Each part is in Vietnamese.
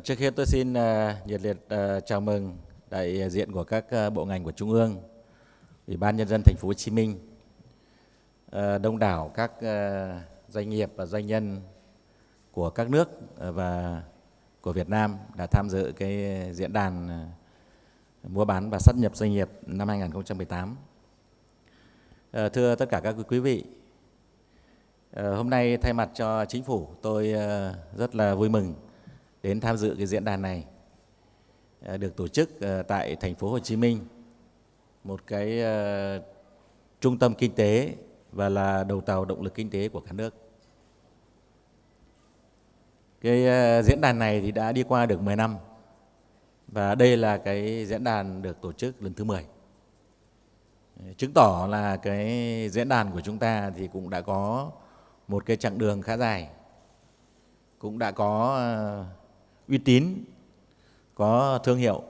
Trước hết tôi xin nhiệt liệt chào mừng đại diện của các bộ ngành của Trung ương, Ủy ban Nhân dân Thành phố Hồ Chí Minh, đông đảo các doanh nghiệp và doanh nhân của các nước và của Việt Nam đã tham dự cái diễn đàn mua bán và sát nhập doanh nghiệp năm 2018. Thưa tất cả các quý vị, hôm nay thay mặt cho Chính phủ, tôi rất là vui mừng đến tham dự cái diễn đàn này được tổ chức tại thành phố Hồ Chí Minh, một cái trung tâm kinh tế và là đầu tàu động lực kinh tế của cả nước. Cái diễn đàn này thì đã đi qua được 10 năm và đây là cái diễn đàn được tổ chức lần thứ 10. Chứng tỏ là cái diễn đàn của chúng ta thì cũng đã có một cái chặng đường khá dài, cũng đã có uy tín, có thương hiệu.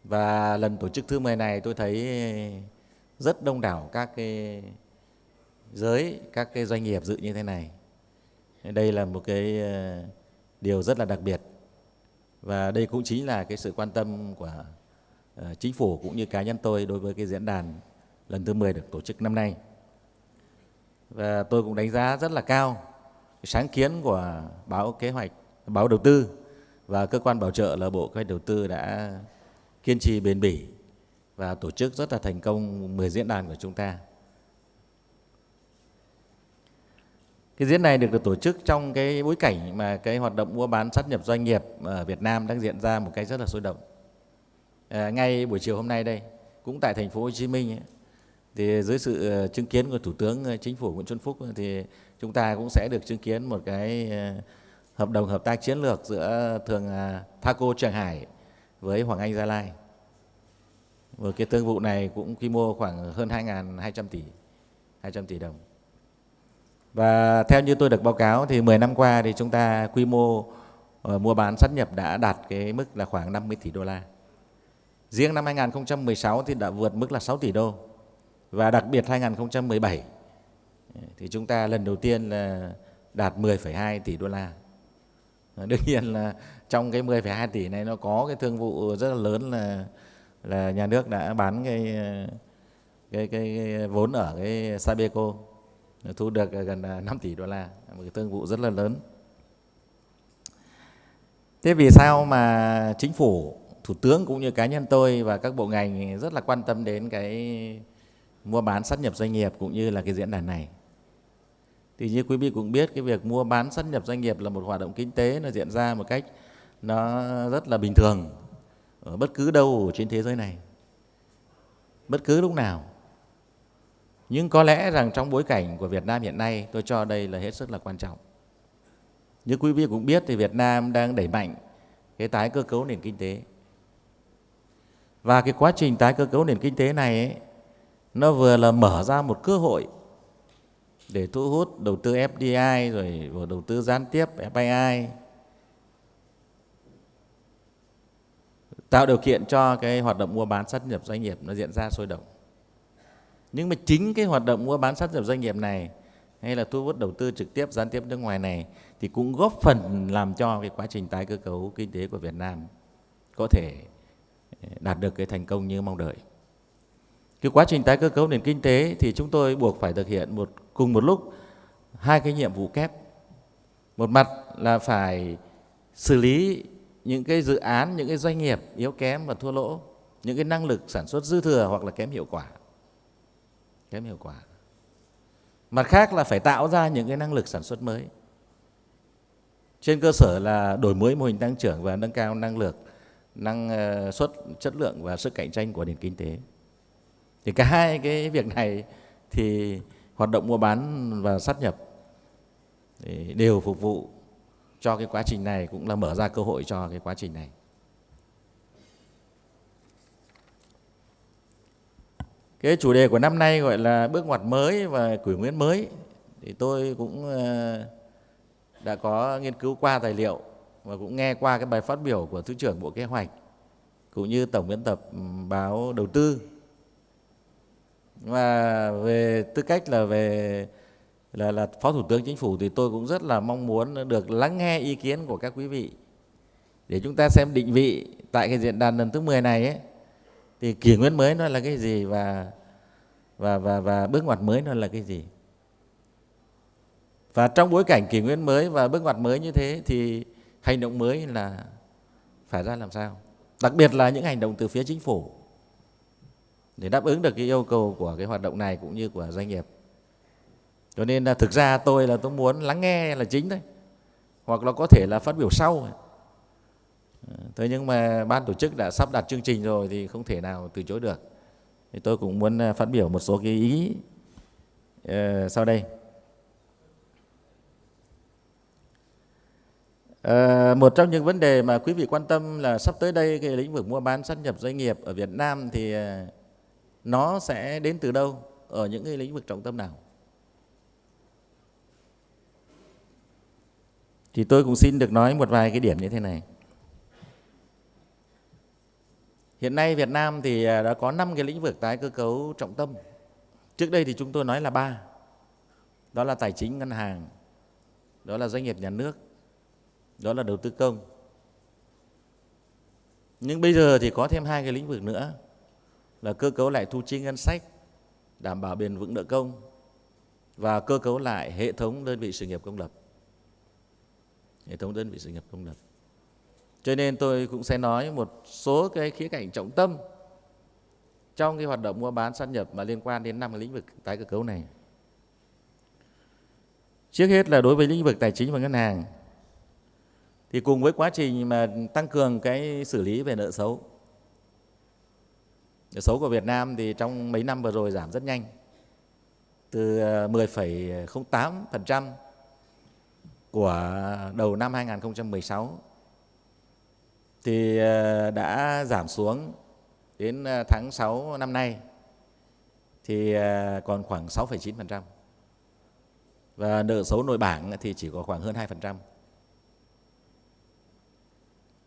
Và lần tổ chức thứ 10 này tôi thấy rất đông đảo các cái giới, các cái doanh nghiệp dự như thế này. Đây là một cái điều rất là đặc biệt. Và đây cũng chính là cái sự quan tâm của Chính phủ cũng như cá nhân tôi đối với cái diễn đàn lần thứ 10 được tổ chức năm nay. Và tôi cũng đánh giá rất là cao cái sáng kiến của báo kế hoạch, báo đầu tư và cơ quan bảo trợ là Bộ Kế hoạch Đầu tư đã kiên trì bền bỉ và tổ chức rất là thành công 10 diễn đàn của chúng ta. Cái diễn này được tổ chức trong cái bối cảnh mà cái hoạt động mua bán sát nhập doanh nghiệp ở Việt Nam đang diễn ra một cách rất là sôi động. Ngay buổi chiều hôm nay đây, cũng tại thành phố Hồ Chí Minh ấy, thì dưới sự chứng kiến của Thủ tướng Chính phủ Nguyễn Xuân Phúc thì chúng ta cũng sẽ được chứng kiến một cái hợp đồng hợp tác chiến lược giữa Thường Thaco Trường Hải với Hoàng Anh Gia Lai. Và cái thương vụ này cũng quy mô khoảng hơn 2.200 tỷ đồng. Và theo như tôi được báo cáo thì 10 năm qua thì chúng ta quy mô mua bán sát nhập đã đạt cái mức là khoảng 50 tỷ đô la. Riêng năm 2016 thì đã vượt mức là 6 tỷ đô. Và đặc biệt 2017 thì chúng ta lần đầu tiên là đạt 10,2 tỷ đô la. Đương nhiên là trong cái 10,2 tỷ này nó có cái thương vụ rất là lớn là nhà nước đã bán cái vốn ở cái Sabeco, thu được gần 5 tỷ đô la, một cái thương vụ rất là lớn. Thế vì sao mà Chính phủ, Thủ tướng cũng như cá nhân tôi và các bộ ngành rất là quan tâm đến cái mua bán sát nhập doanh nghiệp cũng như là cái diễn đàn này? Thì như quý vị cũng biết, cái việc mua bán sát nhập doanh nghiệp là một hoạt động kinh tế nó diễn ra một cách nó rất là bình thường ở bất cứ đâu trên thế giới này, bất cứ lúc nào. Nhưng có lẽ rằng trong bối cảnh của Việt Nam hiện nay, tôi cho đây là hết sức là quan trọng. Như quý vị cũng biết thì Việt Nam đang đẩy mạnh cái tái cơ cấu nền kinh tế. Và cái quá trình tái cơ cấu nền kinh tế này ấy, nó vừa là mở ra một cơ hội để thu hút đầu tư FDI rồi đầu tư gián tiếp FII, tạo điều kiện cho cái hoạt động mua bán sát nhập doanh nghiệp nó diễn ra sôi động. Nhưng mà chính cái hoạt động mua bán sát nhập doanh nghiệp này hay là thu hút đầu tư trực tiếp gián tiếp nước ngoài này thì cũng góp phần làm cho cái quá trình tái cơ cấu kinh tế của Việt Nam có thể đạt được cái thành công như mong đợi. Cái quá trình tái cơ cấu nền kinh tế thì chúng tôi buộc phải thực hiện cùng một lúc hai cái nhiệm vụ kép. Một mặt là phải xử lý những cái dự án, những cái doanh nghiệp yếu kém và thua lỗ, những cái năng lực sản xuất dư thừa hoặc là kém hiệu quả. Mặt khác là phải tạo ra những cái năng lực sản xuất mới trên cơ sở là đổi mới mô hình tăng trưởng và nâng cao năng suất, chất lượng và sức cạnh tranh của nền kinh tế. Thì cả hai cái việc này thì hoạt động mua bán và sát nhập thì đều phục vụ cho cái quá trình này, cũng là mở ra cơ hội cho cái quá trình này. Cái chủ đề của năm nay gọi là bước ngoặt mới và kỷ nguyên mới, thì tôi cũng đã có nghiên cứu qua tài liệu và cũng nghe qua cái bài phát biểu của Thứ trưởng Bộ Kế hoạch cũng như Tổng biên tập báo Đầu tư. Và về tư cách là Phó Thủ tướng Chính phủ thì tôi cũng rất là mong muốn được lắng nghe ý kiến của các quý vị để chúng ta xem định vị tại cái diễn đàn lần thứ 10 này ấy, thì kỷ nguyên mới nó là cái gì và bước ngoặt mới nó là cái gì. Và trong bối cảnh kỷ nguyên mới và bước ngoặt mới như thế thì hành động mới là phải ra làm sao, đặc biệt là những hành động từ phía chính phủ để đáp ứng được cái yêu cầu của cái hoạt động này cũng như của doanh nghiệp. Cho nên là thực ra tôi muốn lắng nghe là chính đấy, hoặc là có thể là phát biểu sau. Thế nhưng mà ban tổ chức đã sắp đặt chương trình rồi thì không thể nào từ chối được. Thì tôi cũng muốn phát biểu một số cái ý sau đây. Một trong những vấn đề mà quý vị quan tâm là sắp tới đây cái lĩnh vực mua bán sát nhập doanh nghiệp ở Việt Nam thì nó sẽ đến từ đâu, ở những cái lĩnh vực trọng tâm nào. Thì tôi cũng xin được nói một vài cái điểm như thế này. Hiện nay Việt Nam thì đã có 5 cái lĩnh vực tái cơ cấu trọng tâm. Trước đây thì chúng tôi nói là 3. Đó là tài chính ngân hàng, đó là doanh nghiệp nhà nước, đó là đầu tư công. Nhưng bây giờ thì có thêm 2 cái lĩnh vực nữa là cơ cấu lại thu chi ngân sách, đảm bảo bền vững nợ công và cơ cấu lại hệ thống đơn vị sự nghiệp công lập. Hệ thống đơn vị sự nghiệp công lập. Cho nên tôi cũng sẽ nói một số cái khía cạnh trọng tâm trong cái hoạt động mua bán sát nhập mà liên quan đến 5 cái lĩnh vực tái cơ cấu này. Trước hết là đối với lĩnh vực tài chính và ngân hàng thì cùng với quá trình mà tăng cường cái xử lý về nợ xấu. Nợ xấu của Việt Nam thì trong mấy năm vừa rồi giảm rất nhanh, từ 10,08% của đầu năm 2016 thì đã giảm xuống đến tháng 6 năm nay thì còn khoảng 6,9%. Và nợ xấu nội bảng thì chỉ có khoảng hơn 2%.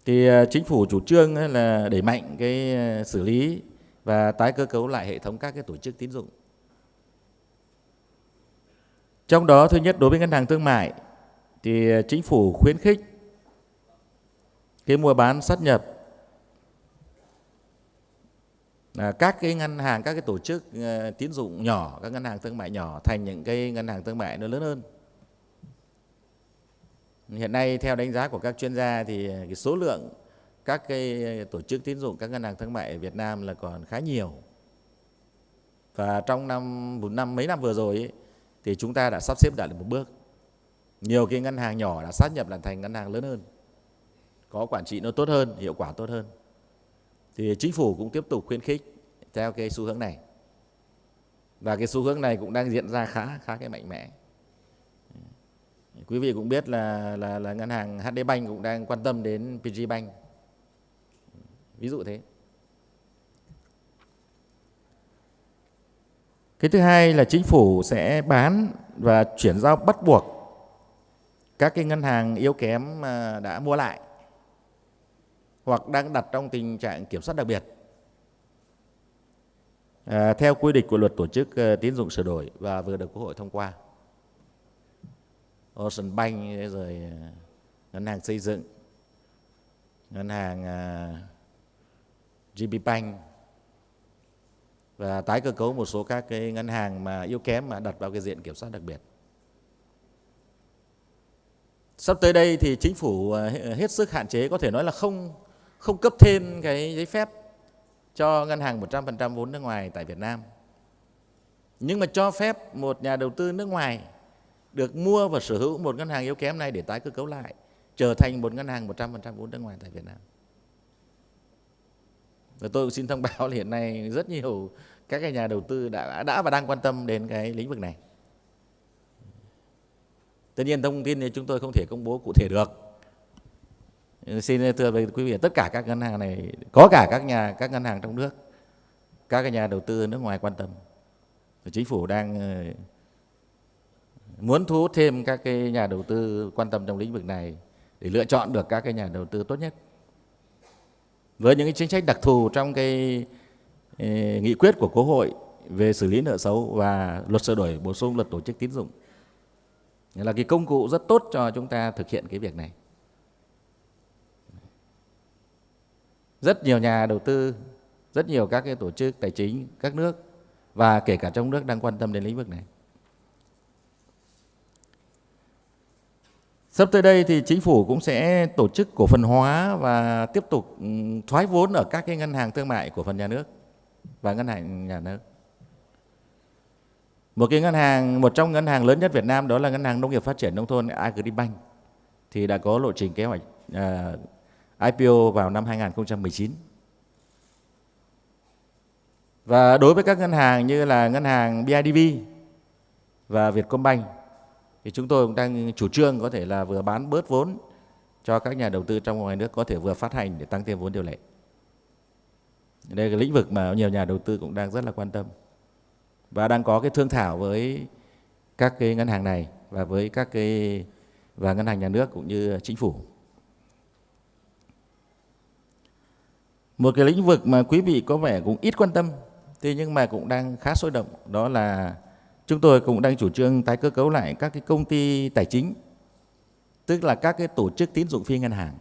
Thì chính phủ chủ trương là đẩy mạnh cái xử lý và tái cơ cấu lại hệ thống các cái tổ chức tín dụng. Trong đó thứ nhất, đối với ngân hàng thương mại thì chính phủ khuyến khích cái mua bán sát nhập các cái ngân hàng, các cái tổ chức tín dụng nhỏ, các ngân hàng thương mại nhỏ thành những cái ngân hàng thương mại nó lớn hơn. Hiện nay theo đánh giá của các chuyên gia thì cái số lượng các cái tổ chức tín dụng, các ngân hàng thương mại ở Việt Nam là còn khá nhiều. Và trong mấy năm vừa rồi ấy, thì chúng ta đã sắp xếp đạt được một bước. Nhiều cái ngân hàng nhỏ đã sát nhập lại thành ngân hàng lớn hơn, có quản trị nó tốt hơn, hiệu quả tốt hơn. Thì chính phủ cũng tiếp tục khuyến khích theo cái xu hướng này. Và cái xu hướng này cũng đang diễn ra khá cái mạnh mẽ. Quý vị cũng biết là ngân hàng HD Bank cũng đang quan tâm đến PG Bank. Ví dụ thế. Cái thứ hai là chính phủ sẽ bán và chuyển giao bắt buộc các cái ngân hàng yếu kém mà đã mua lại hoặc đang đặt trong tình trạng kiểm soát đặc biệt theo quy định của luật tổ chức tín dụng sửa đổi và vừa được Quốc hội thông qua. Ocean Bank, rồi ngân hàng xây dựng, ngân hàng GB Bank, và tái cơ cấu một số các cái ngân hàng mà yếu kém mà đặt vào cái diện kiểm soát đặc biệt. Sắp tới đây thì chính phủ hết sức hạn chế, có thể nói là không cấp thêm cái giấy phép cho ngân hàng 100% vốn nước ngoài tại Việt Nam. Nhưng mà cho phép một nhà đầu tư nước ngoài được mua và sở hữu một ngân hàng yếu kém này để tái cơ cấu lại, trở thành một ngân hàng 100% vốn nước ngoài tại Việt Nam. Và tôi cũng xin thông báo là hiện nay rất nhiều các cái nhà đầu tư đã và đang quan tâm đến cái lĩnh vực này. Tất nhiên thông tin thì chúng tôi không thể công bố cụ thể được. Xin thưa với quý vị, tất cả các ngân hàng này, có cả các ngân hàng trong nước, các cái nhà đầu tư nước ngoài quan tâm. Chính phủ đang muốn thu hút thêm các cái nhà đầu tư quan tâm trong lĩnh vực này để lựa chọn được các cái nhà đầu tư tốt nhất. Với những cái chính sách đặc thù trong cái nghị quyết của Quốc hội về xử lý nợ xấu và luật sửa đổi bổ sung luật tổ chức tín dụng là cái công cụ rất tốt cho chúng ta thực hiện cái việc này. rất nhiều nhà đầu tư, rất nhiều các cái tổ chức tài chính các nước và kể cả trong nước đang quan tâm đến lĩnh vực này. Sắp tới đây thì chính phủ cũng sẽ tổ chức cổ phần hóa và tiếp tục thoái vốn ở các cái ngân hàng thương mại cổ phần nhà nước và ngân hàng nhà nước. Một trong ngân hàng lớn nhất Việt Nam đó là Ngân hàng Nông nghiệp Phát triển Nông thôn Agribank thì đã có lộ trình kế hoạch IPO vào năm 2019. Và đối với các ngân hàng như là ngân hàng BIDV và Vietcombank thì chúng tôi cũng đang chủ trương có thể là vừa bán bớt vốn cho các nhà đầu tư trong và ngoài nước, có thể vừa phát hành để tăng thêm vốn điều lệ. Đây là lĩnh vực mà nhiều nhà đầu tư cũng đang rất là quan tâm và đang có cái thương thảo với các cái ngân hàng này và với và ngân hàng nhà nước cũng như chính phủ. Một cái lĩnh vực mà quý vị có vẻ cũng ít quan tâm thế nhưng mà cũng đang khá sôi động, đó là chúng tôi cũng đang chủ trương tái cơ cấu lại các cái công ty tài chính, tức là các cái tổ chức tín dụng phi ngân hàng.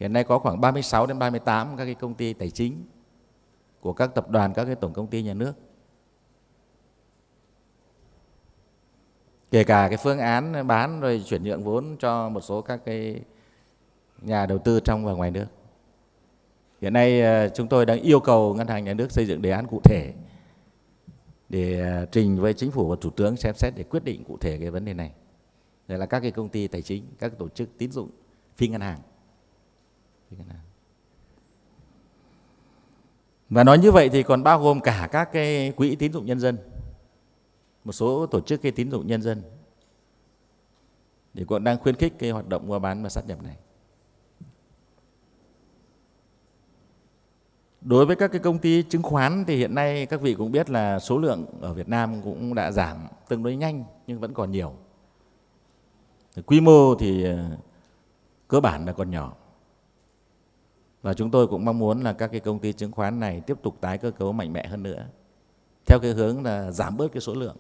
Hiện nay có khoảng 36 đến 38 các cái công ty tài chính của các tập đoàn, các cái tổng công ty nhà nước. Kể cả cái phương án bán rồi chuyển nhượng vốn cho một số các cái nhà đầu tư trong và ngoài nước. Hiện nay chúng tôi đang yêu cầu Ngân hàng Nhà nước xây dựng đề án cụ thể để trình với chính phủ và thủ tướng xem xét để quyết định cụ thể cái vấn đề này. Đây là các cái công ty tài chính, các tổ chức tín dụng phi ngân hàng. Và nói như vậy thì còn bao gồm cả các cái quỹ tín dụng nhân dân, một số tổ chức cái tín dụng nhân dân thì cũng đang khuyến khích cái hoạt động mua bán và sát nhập này. Đối với các cái công ty chứng khoán thì hiện nay các vị cũng biết là số lượng ở Việt Nam cũng đã giảm tương đối nhanh nhưng vẫn còn nhiều. Quy mô thì cơ bản là còn nhỏ. Và chúng tôi cũng mong muốn là các cái công ty chứng khoán này tiếp tục tái cơ cấu mạnh mẽ hơn nữa, theo cái hướng là giảm bớt cái số lượng,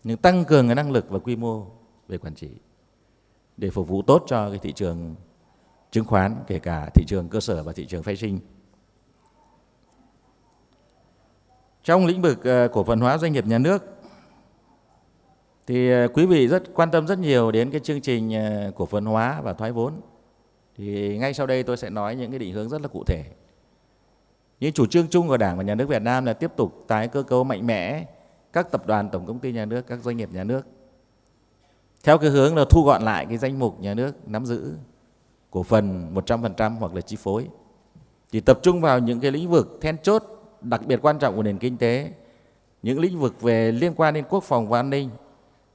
nhưng tăng cường cái năng lực và quy mô về quản trị để phục vụ tốt cho cái thị trường chứng khoán, kể cả thị trường cơ sở và thị trường phái sinh. Trong lĩnh vực cổ phần hóa doanh nghiệp nhà nước thì quý vị rất quan tâm rất nhiều đến cái chương trình cổ phần hóa và thoái vốn. Thì ngay sau đây tôi sẽ nói những cái định hướng rất là cụ thể. Những chủ trương chung của Đảng và Nhà nước Việt Nam là tiếp tục tái cơ cấu mạnh mẽ các tập đoàn, tổng công ty nhà nước, các doanh nghiệp nhà nước, theo cái hướng là thu gọn lại cái danh mục nhà nước nắm giữ cổ phần 100% hoặc là chi phối, chỉ tập trung vào những cái lĩnh vực then chốt đặc biệt quan trọng của nền kinh tế, những lĩnh vực về liên quan đến quốc phòng và an ninh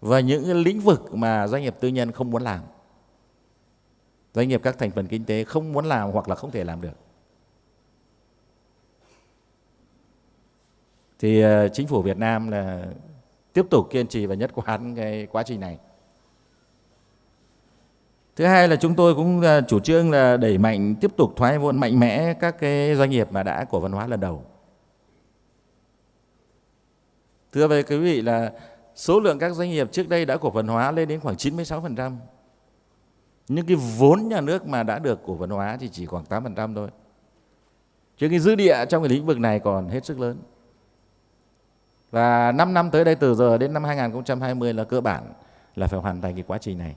và những cái lĩnh vực mà doanh nghiệp tư nhân không muốn làm, doanh nghiệp các thành phần kinh tế không muốn làm hoặc là không thể làm được. Thì chính phủ Việt Nam là tiếp tục kiên trì và nhất quán cái quá trình này. Thứ hai là chúng tôi cũng chủ trương là đẩy mạnh tiếp tục thoái vốn mạnh mẽ các cái doanh nghiệp mà đã cổ phần hóa lần đầu. Thưa với quý vị là số lượng các doanh nghiệp trước đây đã cổ phần hóa lên đến khoảng 96%. Nhưng cái vốn nhà nước mà đã được cổ phần hóa thì chỉ khoảng 8% thôi. Chứ cái dư địa trong cái lĩnh vực này còn hết sức lớn. Và 5 năm tới đây, từ giờ đến năm 2020 là cơ bản là phải hoàn thành cái quá trình này.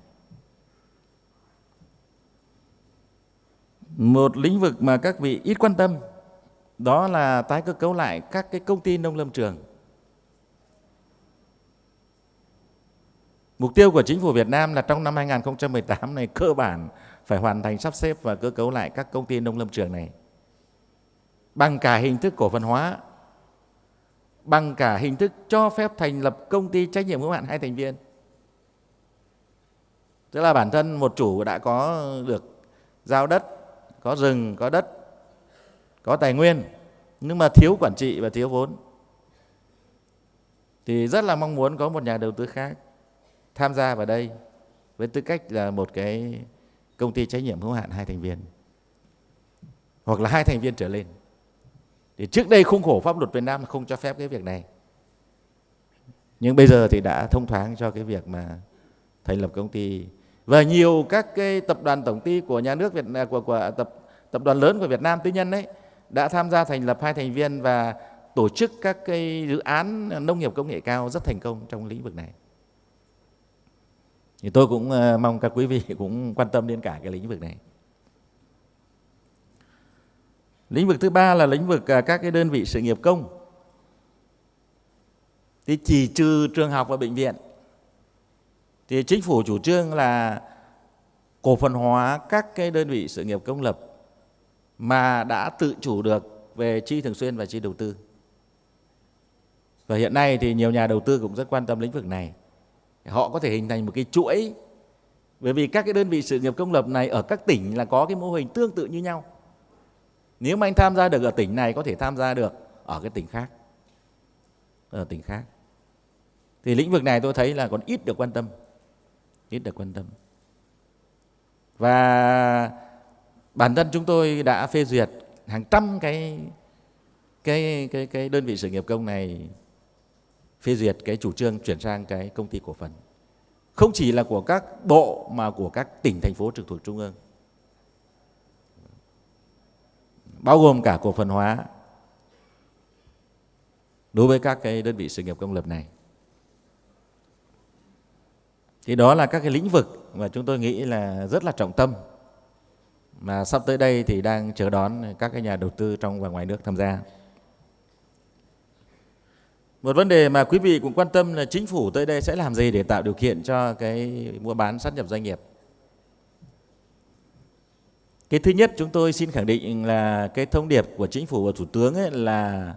Một lĩnh vực mà các vị ít quan tâm đó là tái cơ cấu lại các cái công ty nông lâm trường. Mục tiêu của chính phủ Việt Nam là trong năm 2018 này cơ bản phải hoàn thành sắp xếp và cơ cấu lại các công ty nông lâm trường này bằng cả hình thức cổ phần hóa, bằng cả hình thức cho phép thành lập công ty trách nhiệm hữu hạn 2 thành viên. Tức là bản thân một chủ đã có được giao đất, có rừng, có đất, có tài nguyên, nhưng mà thiếu quản trị và thiếu vốn. Thì rất là mong muốn có một nhà đầu tư khác tham gia vào đây với tư cách là một cái công ty trách nhiệm hữu hạn 2 thành viên hoặc là 2 thành viên trở lên. Thì trước đây khung khổ pháp luật Việt Nam không cho phép cái việc này, nhưng bây giờ thì đã thông thoáng cho cái việc mà thành lập công ty Và nhiều các cái tập đoàn tổng ty của nhà nước của tập đoàn lớn của Việt Nam tư nhân ấy đã tham gia thành lập 2 thành viên và tổ chức các cái dự án nông nghiệp công nghệ cao rất thành công trong lĩnh vực này. Thì tôi cũng mong các quý vị cũng quan tâm đến cả cái lĩnh vực này. Lĩnh vực thứ ba là lĩnh vực các cái đơn vị sự nghiệp công. Thì chỉ trừ trường học và bệnh viện thì chính phủ chủ trương là cổ phần hóa các cái đơn vị sự nghiệp công lập mà đã tự chủ được về chi thường xuyên và chi đầu tư. Và hiện nay thì nhiều nhà đầu tư cũng rất quan tâm lĩnh vực này. Họ có thể hình thành một cái chuỗi, bởi vì các cái đơn vị sự nghiệp công lập này ở các tỉnh là có cái mô hình tương tự như nhau. Nếu mà anh tham gia được ở tỉnh này có thể tham gia được ở cái tỉnh khác. Ở tỉnh khác. Thì lĩnh vực này tôi thấy là còn ít được quan tâm. Ít được quan tâm. Và bản thân chúng tôi đã phê duyệt hàng trăm cái đơn vị sự nghiệp công này, phê duyệt cái chủ trương chuyển sang cái công ty cổ phần. Không chỉ là của các bộ mà của các tỉnh, thành phố trực thuộc trung ương. Bao gồm cả cổ phần hóa đối với các cái đơn vị sự nghiệp công lập này. Thì đó là các cái lĩnh vực mà chúng tôi nghĩ là rất là trọng tâm, mà sắp tới đây thì đang chờ đón các cái nhà đầu tư trong và ngoài nước tham gia. Một vấn đề mà quý vị cũng quan tâm là chính phủ tới đây sẽ làm gì để tạo điều kiện cho cái mua bán sát nhập doanh nghiệp. Cái thứ nhất, chúng tôi xin khẳng định là cái thông điệp của chính phủ và thủ tướng ấy là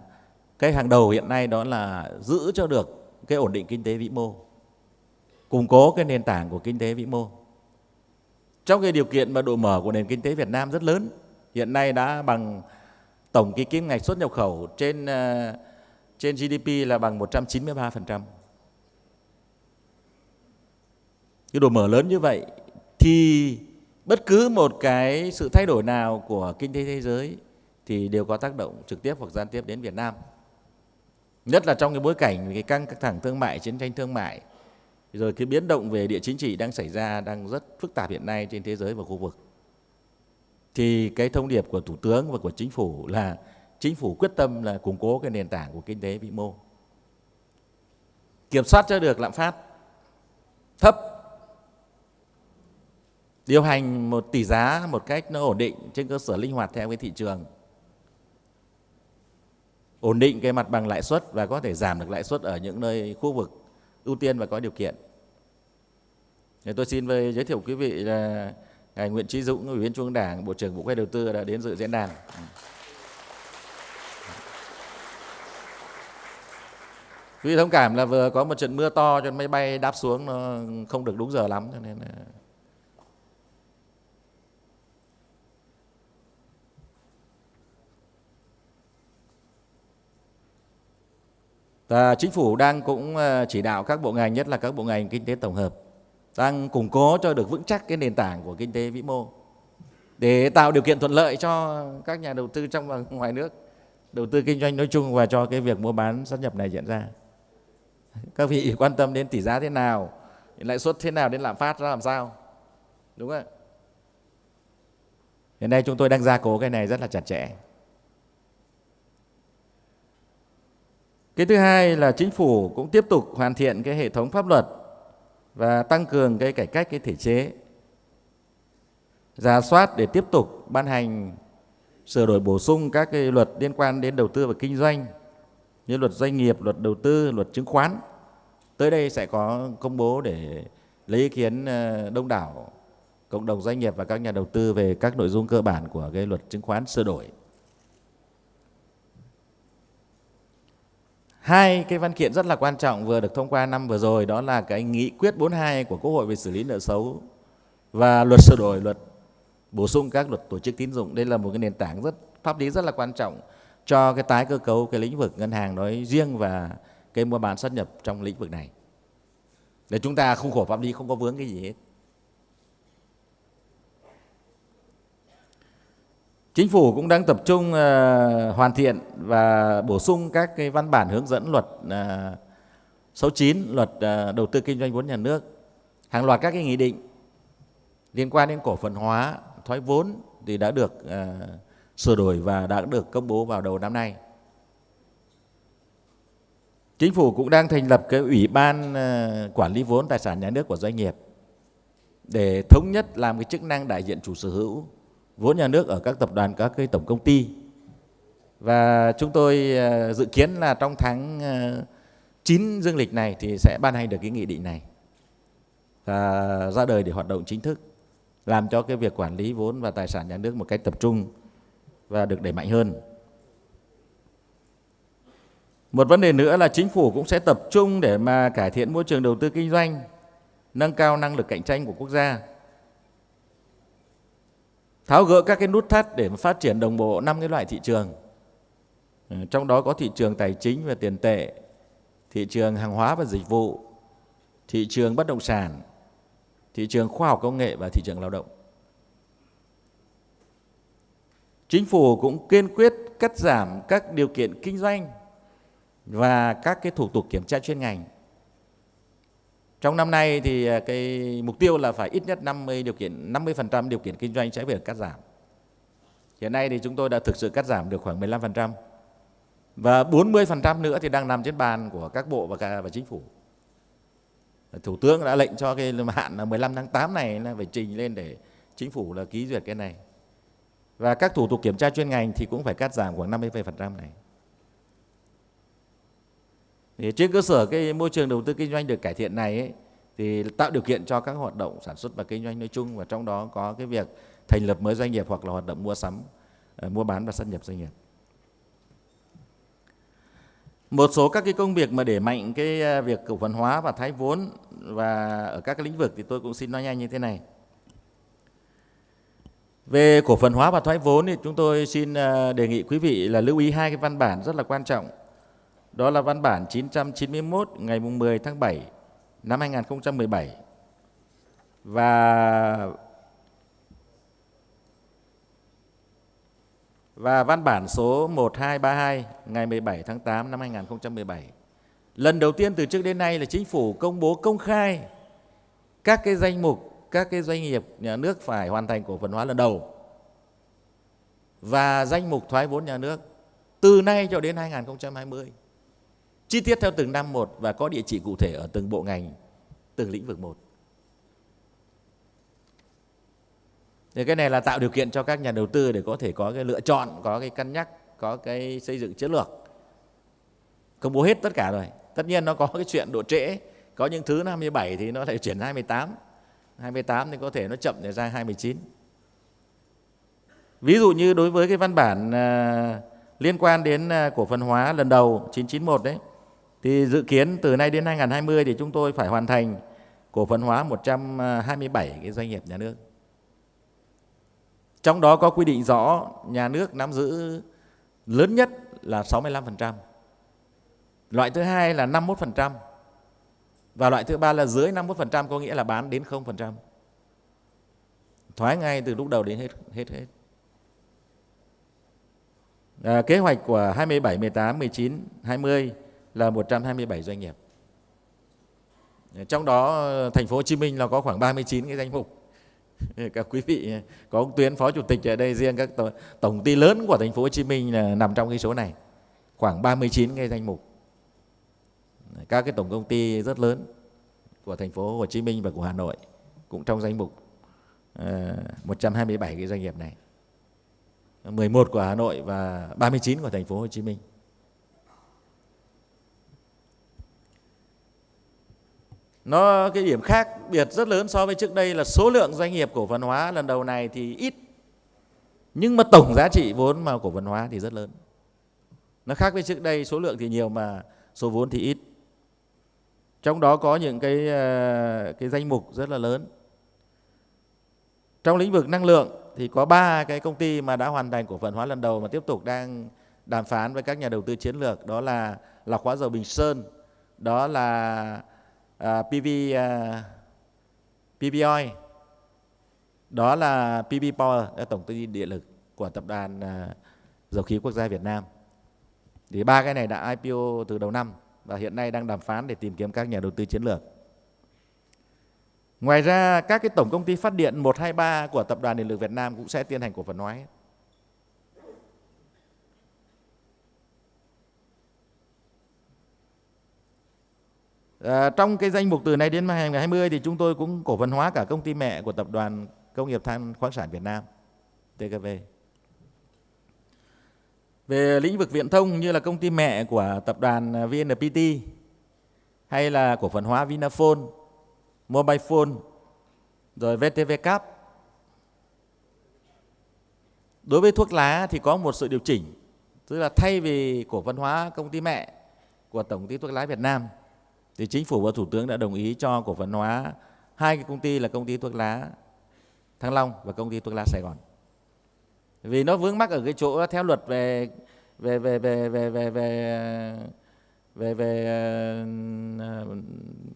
cái hàng đầu hiện nay đó là giữ cho được cái ổn định kinh tế vĩ mô, củng cố cái nền tảng của kinh tế vĩ mô. Trong cái điều kiện mà độ mở của nền kinh tế Việt Nam rất lớn, hiện nay đã bằng tổng cái kim ngạch xuất nhập khẩu trên GDP là bằng 193%. Cái độ mở lớn như vậy thì bất cứ một cái sự thay đổi nào của kinh tế thế giới thì đều có tác động trực tiếp hoặc gián tiếp đến Việt Nam. Nhất là trong cái bối cảnh cái căng thẳng thương mại, chiến tranh thương mại, rồi cái biến động về địa chính trị đang xảy ra, đang rất phức tạp hiện nay trên thế giới và khu vực. Thì cái thông điệp của Thủ tướng và của Chính phủ là Chính phủ quyết tâm là củng cố cái nền tảng của kinh tế vĩ mô, kiểm soát cho được lạm phát thấp, điều hành một tỷ giá một cách nó ổn định trên cơ sở linh hoạt theo cái thị trường, ổn định cái mặt bằng lãi suất và có thể giảm được lãi suất ở những nơi khu vực ưu tiên và có điều kiện. Thì tôi xin giới thiệu quý vị là ngài Nguyễn Chí Dũng, Ủy viên Trung ương Đảng, Bộ trưởng Bộ Kế hoạch Đầu tư đã đến dự diễn đàn. Quý vị thông cảm là vừa có một trận mưa to cho máy bay đáp xuống nó không được đúng giờ lắm, cho nên là và Chính phủ đang cũng chỉ đạo các bộ ngành, nhất là các bộ ngành kinh tế tổng hợp, đang củng cố cho được vững chắc cái nền tảng của kinh tế vĩ mô để tạo điều kiện thuận lợi cho các nhà đầu tư trong và ngoài nước đầu tư kinh doanh nói chung và cho cái việc mua bán sát nhập này diễn ra. Các vị quan tâm đến tỷ giá thế nào, đến lãi suất thế nào, đến lạm phát ra làm sao, đúng không ạ? Hiện nay chúng tôi đang gia cố cái này rất là chặt chẽ. Cái thứ hai là Chính phủ cũng tiếp tục hoàn thiện cái hệ thống pháp luật và tăng cường cái cải cách cái thể chế, rà soát để tiếp tục ban hành sửa đổi bổ sung các cái luật liên quan đến đầu tư và kinh doanh như luật doanh nghiệp, luật đầu tư, luật chứng khoán. Tới đây sẽ có công bố để lấy ý kiến đông đảo cộng đồng doanh nghiệp và các nhà đầu tư về các nội dung cơ bản của cái luật chứng khoán sửa đổi. Hai cái văn kiện rất là quan trọng vừa được thông qua năm vừa rồi, đó là cái nghị quyết 42 của Quốc hội về xử lý nợ xấu và luật sửa đổi luật bổ sung các luật tổ chức tín dụng. Đây là một cái nền tảng pháp lý rất là quan trọng cho cái tái cơ cấu cái lĩnh vực ngân hàng nói riêng và cái mua bán sát nhập trong lĩnh vực này, để chúng ta khung khổ pháp lý không có vướng cái gì hết. Chính phủ cũng đang tập trung hoàn thiện và bổ sung các cái văn bản hướng dẫn luật 69, luật đầu tư kinh doanh vốn nhà nước, hàng loạt các cái nghị định liên quan đến cổ phần hóa, thoái vốn thì đã được sửa đổi và đã được công bố vào đầu năm nay. Chính phủ cũng đang thành lập cái ủy ban quản lý vốn tài sản nhà nước của doanh nghiệp để thống nhất làm cái chức năng đại diện chủ sở hữu vốn nhà nước ở các tập đoàn, các cái tổng công ty. Và chúng tôi dự kiến là trong tháng 9 dương lịch này thì sẽ ban hành được cái nghị định này và ra đời để hoạt động chính thức, làm cho cái việc quản lý vốn và tài sản nhà nước một cách tập trung và được đẩy mạnh hơn. Một vấn đề nữa là chính phủ cũng sẽ tập trung để mà cải thiện môi trường đầu tư kinh doanh, nâng cao năng lực cạnh tranh của quốc gia, tháo gỡ các cái nút thắt để mà phát triển đồng bộ 5 cái loại thị trường. Trong đó có thị trường tài chính và tiền tệ, thị trường hàng hóa và dịch vụ, thị trường bất động sản, thị trường khoa học công nghệ và thị trường lao động. Chính phủ cũng kiên quyết cắt giảm các điều kiện kinh doanh và các cái thủ tục kiểm tra chuyên ngành. Trong năm nay thì cái mục tiêu là phải ít nhất 50% điều kiện kinh doanh sẽ phải được cắt giảm. Hiện nay thì chúng tôi đã thực sự cắt giảm được khoảng 15%. Và 40% nữa thì đang nằm trên bàn của các bộ và chính phủ. Thủ tướng đã lệnh cho cái hạn là 15 tháng 8 này là phải trình lên để chính phủ là ký duyệt cái này. Và các thủ tục kiểm tra chuyên ngành thì cũng phải cắt giảm khoảng 50% này. Thì trên cơ sở cái môi trường đầu tư kinh doanh được cải thiện này ấy, thì tạo điều kiện cho các hoạt động sản xuất và kinh doanh nói chung, và trong đó có cái việc thành lập mới doanh nghiệp hoặc là hoạt động mua sắm, mua bán và sát nhập doanh nghiệp. Một số các cái công việc mà để mạnh cái việc cổ phần hóa và thoái vốn và ở các cái lĩnh vực thì tôi cũng xin nói nhanh như thế này. Về cổ phần hóa và thoái vốn thì chúng tôi xin đề nghị quý vị là lưu ý hai cái văn bản rất là quan trọng. Đó là văn bản 991 ngày 10 tháng 7 năm 2017 và văn bản số 1232 ngày 17 tháng 8 năm 2017. Lần đầu tiên từ trước đến nay là chính phủ công bố công khai các cái danh mục, các cái doanh nghiệp nhà nước phải hoàn thành cổ phần hóa lần đầu và danh mục thoái vốn nhà nước từ nay cho đến 2020. Chi tiết theo từng năm một và có địa chỉ cụ thể ở từng bộ ngành, từng lĩnh vực một. Thì cái này là tạo điều kiện cho các nhà đầu tư để có thể có cái lựa chọn, có cái cân nhắc, có cái xây dựng chiến lược. Công bố hết tất cả rồi. Tất nhiên nó có cái chuyện độ trễ, có những thứ năm 27 thì nó lại chuyển 28. 28 thì có thể nó chậm để ra 29. Ví dụ như đối với cái văn bản liên quan đến cổ phần hóa lần đầu 991 đấy, thì dự kiến từ nay đến 2020 thì chúng tôi phải hoàn thành cổ phần hóa 127 cái doanh nghiệp nhà nước. Trong đó có quy định rõ nhà nước nắm giữ lớn nhất là 65%. Loại thứ hai là 51%. Và loại thứ ba là dưới 51%, có nghĩa là bán đến 0%. Thoái ngay từ lúc đầu đến hết. Kế hoạch của 27, 18, 19, 20 là 127 doanh nghiệp. Trong đó thành phố Hồ Chí Minh là có khoảng 39 cái danh mục. Các quý vị có ông Tuyến phó chủ tịch ở đây, riêng các tổng ty lớn của thành phố Hồ Chí Minh là nằm trong cái số này, khoảng 39 cái danh mục. Các cái tổng công ty rất lớn của thành phố Hồ Chí Minh và của Hà Nội cũng trong danh mục 127 cái doanh nghiệp này. 11 của Hà Nội và 39 của thành phố Hồ Chí Minh. Nó cái điểm khác biệt rất lớn so với trước đây là số lượng doanh nghiệp cổ phần hóa lần đầu này thì ít, nhưng mà tổng giá trị vốn mà cổ phần hóa thì rất lớn. Nó khác với trước đây, số lượng thì nhiều mà số vốn thì ít. Trong đó có những cái danh mục rất là lớn. Trong lĩnh vực năng lượng thì có 3 cái công ty mà đã hoàn thành cổ phần hóa lần đầu mà tiếp tục đang đàm phán với các nhà đầu tư chiến lược. Đó là lọc hóa dầu Bình Sơn, đó là PV Oil, đó là PV Power, tổng công ty điện lực của tập đoàn Dầu khí Quốc gia Việt Nam. Thì 3 cái này đã IPO từ đầu năm và hiện nay đang đàm phán để tìm kiếm các nhà đầu tư chiến lược. Ngoài ra các cái tổng công ty phát điện 1, 2, 3 của Tập đoàn Điện lực Việt Nam cũng sẽ tiến hành cổ phần hóa hết. Trong cái danh mục từ nay đến 2020 thì chúng tôi cũng cổ phần hóa cả công ty mẹ của Tập đoàn Công nghiệp Than khoáng sản Việt Nam, TKV. Về lĩnh vực viễn thông như là công ty mẹ của Tập đoàn VNPT hay là cổ phần hóa Vinaphone, Mobile Phone, rồi VTVCap. Đối với thuốc lá thì có một sự điều chỉnh, tức là thay vì cổ phần hóa công ty mẹ của Tổng công ty Thuốc lá Việt Nam thì Chính phủ và Thủ tướng đã đồng ý cho cổ phần hóa hai cái công ty là công ty thuốc lá Thăng Long và công ty thuốc lá Sài Gòn. Vì nó vướng mắc ở cái chỗ theo luật về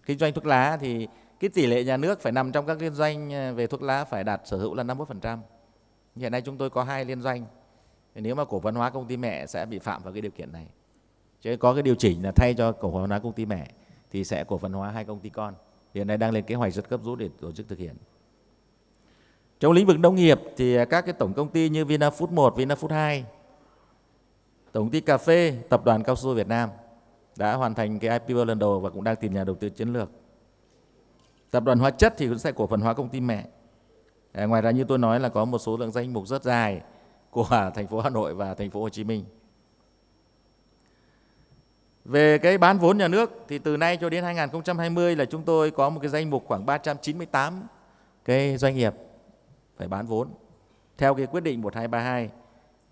kinh doanh thuốc lá thì cái tỷ lệ nhà nước phải nằm trong các liên doanh về thuốc lá phải đạt sở hữu là 51%. Hiện nay chúng tôi có 2 liên doanh. Nếu mà cổ phần hóa công ty mẹ sẽ bị phạm vào cái điều kiện này. Chứ có cái điều chỉnh là thay cho cổ phần hóa công ty mẹ thì sẽ cổ phần hóa 2 công ty con. Hiện nay đang lên kế hoạch rất gấp rút để tổ chức thực hiện. Trong lĩnh vực nông nghiệp thì các cái tổng công ty như Vinafood 1, Vinafood 2, Tổng công ty cà phê, Tập đoàn Cao su Việt Nam đã hoàn thành cái IPO lần đầu và cũng đang tìm nhà đầu tư chiến lược. Tập đoàn hóa chất thì cũng sẽ cổ phần hóa công ty mẹ. Ngoài ra như tôi nói là có một số lượng danh mục rất dài của thành phố Hà Nội và thành phố Hồ Chí Minh. Về cái bán vốn nhà nước thì từ nay cho đến 2020 là chúng tôi có một cái danh mục khoảng 398 cái doanh nghiệp phải bán vốn theo cái quyết định 1232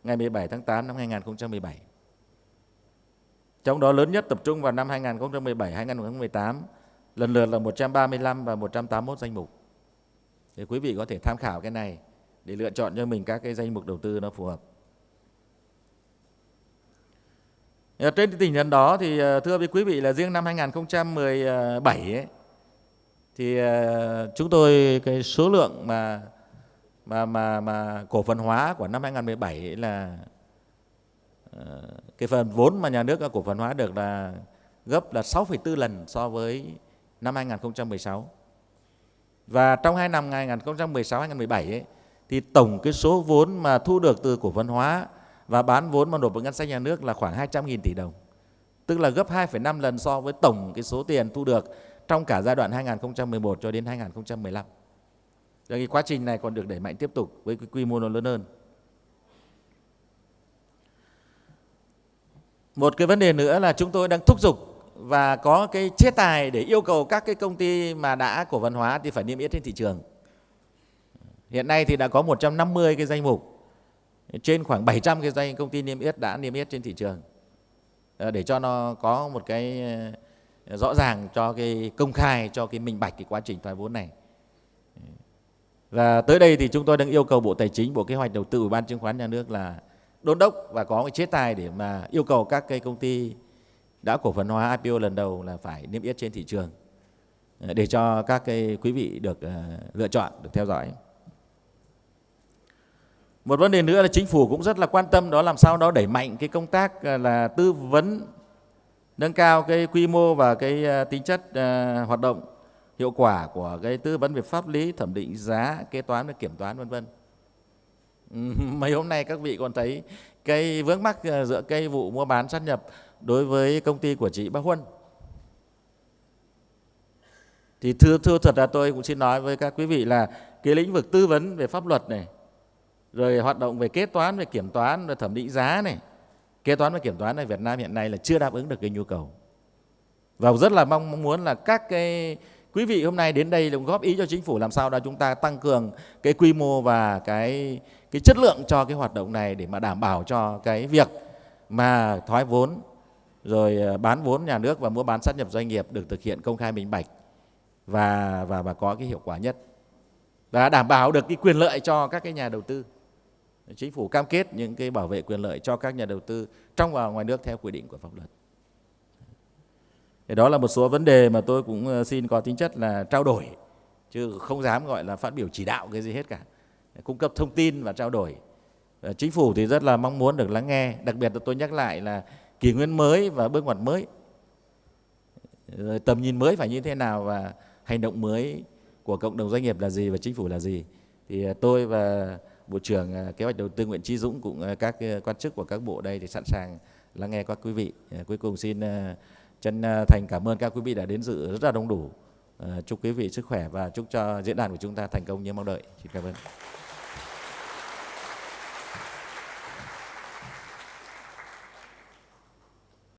ngày 17 tháng 8 năm 2017. Trong đó lớn nhất tập trung vào năm 2017, 2018 lần lượt là 135 và 181 danh mục. Thì quý vị có thể tham khảo cái này để lựa chọn cho mình các cái danh mục đầu tư nó phù hợp. Trên tinh thần đó thì thưa với quý vị là riêng năm 2017 ấy, thì chúng tôi cái số lượng mà cổ phần hóa của năm 2017 là cái phần vốn mà nhà nước đã cổ phần hóa được là gấp là 6,4 lần so với năm 2016. Và trong 2 năm 2016-2017 ấy, thì tổng cái số vốn mà thu được từ cổ phần hóa và bán vốn mà nộp vào ngân sách nhà nước là khoảng 200.000 tỷ đồng. Tức là gấp 2,5 lần so với tổng cái số tiền thu được trong cả giai đoạn 2011 cho đến 2015. Rồi cái quá trình này còn được đẩy mạnh tiếp tục với cái quy mô nó lớn hơn. Một cái vấn đề nữa là chúng tôi đang thúc giục và có cái chế tài để yêu cầu các cái công ty mà đã cổ phần hóa thì phải niêm yết trên thị trường. Hiện nay thì đã có 150 cái danh mục, trên khoảng 700 cái danh công ty niêm yết đã niêm yết trên thị trường, để cho nó có một cái rõ ràng cho cái công khai, cho cái minh bạch cái quá trình thoái vốn này. Và tới đây thì chúng tôi đang yêu cầu Bộ Tài chính, Bộ Kế hoạch Đầu tư, Ủy ban Chứng khoán Nhà nước là đôn đốc và có cái chế tài để mà yêu cầu các cái công ty đã cổ phần hóa IPO lần đầu là phải niêm yết trên thị trường để cho các cái quý vị được lựa chọn, được theo dõi. Một vấn đề nữa là chính phủ cũng rất là quan tâm, đó làm sao đó đẩy mạnh cái công tác là tư vấn, nâng cao cái quy mô và cái tính chất hoạt động hiệu quả của cái tư vấn về pháp lý, thẩm định giá, kế toán và kiểm toán vân vân. Mấy hôm nay các vị còn thấy cái vướng mắc giữa cái vụ mua bán sát nhập đối với công ty của chị Bác Huân. Thì thưa thật là tôi cũng xin nói với các quý vị là cái lĩnh vực tư vấn về pháp luật này, rồi hoạt động về kế toán, về kiểm toán, về thẩm định giá này, kế toán và kiểm toán ở Việt Nam hiện nay là chưa đáp ứng được cái nhu cầu. Và rất là mong muốn là các cái quý vị hôm nay đến đây cũng góp ý cho chính phủ làm sao đó chúng ta tăng cường cái quy mô và cái chất lượng cho cái hoạt động này để mà đảm bảo cho cái việc mà thoái vốn rồi bán vốn nhà nước và mua bán sát nhập doanh nghiệp được thực hiện công khai minh bạch và có cái hiệu quả nhất và đảm bảo được cái quyền lợi cho các cái nhà đầu tư. Chính phủ cam kết những cái bảo vệ quyền lợi cho các nhà đầu tư trong và ngoài nước theo quy định của pháp luật. Thì đó là một số vấn đề mà tôi cũng xin có tính chất là trao đổi, chứ không dám gọi là phát biểu chỉ đạo cái gì hết cả. Cung cấp thông tin và trao đổi. Chính phủ thì rất là mong muốn được lắng nghe, đặc biệt là tôi nhắc lại là kỷ nguyên mới và bước ngoặt mới, rồi tầm nhìn mới phải như thế nào và hành động mới của cộng đồng doanh nghiệp là gì và chính phủ là gì. Thì tôi và Bộ trưởng Kế hoạch Đầu tư Nguyễn Chí Dũng cũng các quan chức của các bộ đây thì sẵn sàng lắng nghe các quý vị. Cuối cùng xin chân thành cảm ơn các quý vị đã đến dự rất là đông đủ. Chúc quý vị sức khỏe và chúc cho diễn đàn của chúng ta thành công như mong đợi. Xin cảm ơn.